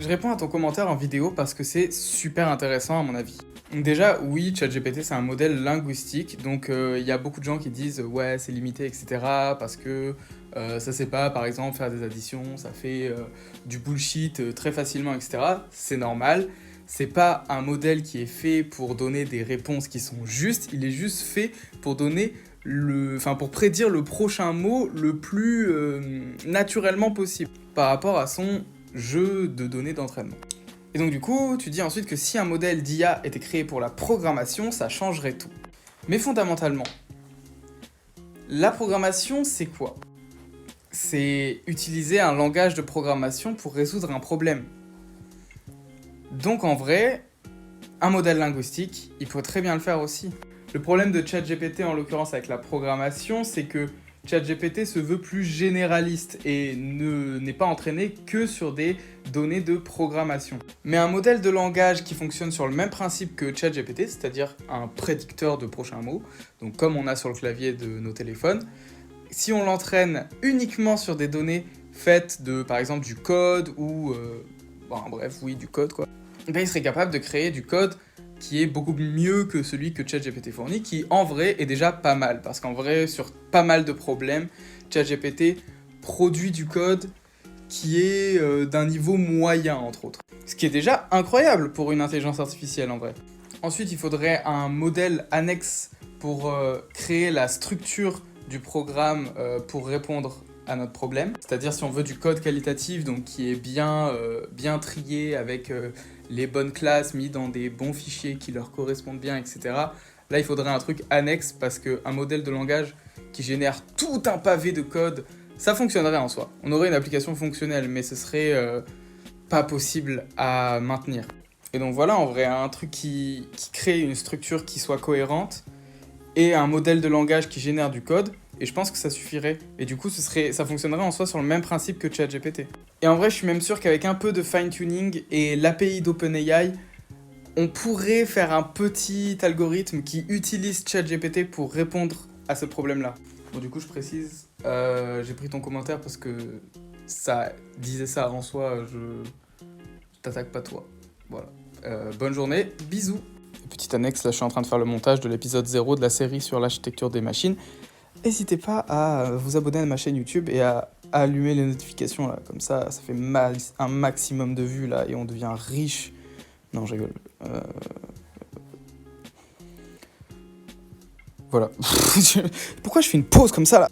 Je réponds à ton commentaire en vidéo parce que c'est super intéressant à mon avis. Donc déjà, oui, ChatGPT c'est un modèle linguistique, donc il y a beaucoup de gens qui disent ouais c'est limité etc. parce que ça sait pas par exemple faire des additions, ça fait du bullshit très facilement etc. C'est normal, c'est pas un modèle qui est fait pour donner des réponses qui sont justes, il est juste fait pour donner pour prédire le prochain mot le plus naturellement possible par rapport à son jeu de données d'entraînement. Et donc du coup, tu dis ensuite que si un modèle d'IA était créé pour la programmation, ça changerait tout. Mais fondamentalement, la programmation, c'est quoi? C'est utiliser un langage de programmation pour résoudre un problème. Donc en vrai, un modèle linguistique, il pourrait très bien le faire aussi. Le problème de ChatGPT, en l'occurrence avec la programmation, c'est que ChatGPT se veut plus généraliste et n'est pas entraîné que sur des données de programmation. Mais un modèle de langage qui fonctionne sur le même principe que ChatGPT, c'est-à-dire un prédicteur de prochains mots, donc comme on a sur le clavier de nos téléphones, si on l'entraîne uniquement sur des données faites de, par exemple, du code ou... du code quoi, ben, il serait capable de créer du code qui est beaucoup mieux que celui que ChatGPT fournit, qui en vrai est déjà pas mal, parce qu'en vrai, sur pas mal de problèmes, ChatGPT produit du code qui est d'un niveau moyen, entre autres. Ce qui est déjà incroyable pour une intelligence artificielle, en vrai. Ensuite, il faudrait un modèle annexe pour créer la structure du programme pour répondre à notre problème. C'est-à-dire si on veut du code qualitatif, donc qui est bien trié avec les bonnes classes mis dans des bons fichiers qui leur correspondent bien, etc. Là, il faudrait un truc annexe parce qu'un modèle de langage qui génère tout un pavé de code, ça fonctionnerait en soi. On aurait une application fonctionnelle, mais ce serait pas possible à maintenir. Et donc voilà, en vrai, un truc qui crée une structure qui soit cohérente et un modèle de langage qui génère du code, et je pense que ça suffirait. Et du coup, ça fonctionnerait en soi sur le même principe que ChatGPT. Et en vrai, je suis même sûr qu'avec un peu de fine-tuning et l'API d'OpenAI, on pourrait faire un petit algorithme qui utilise ChatGPT pour répondre à ce problème-là. Bon, du coup, je précise, j'ai pris ton commentaire parce que ça disait ça avant soi, je t'attaque pas toi. Voilà. Bonne journée, bisous. Petite annexe, là je suis en train de faire le montage de l'épisode 0 de la série sur l'architecture des machines. N'hésitez pas à vous abonner à ma chaîne YouTube et à allumer les notifications là, comme ça fait un maximum de vues là et on devient riche. Non, je rigole. Voilà. Pourquoi je fais une pause comme ça là?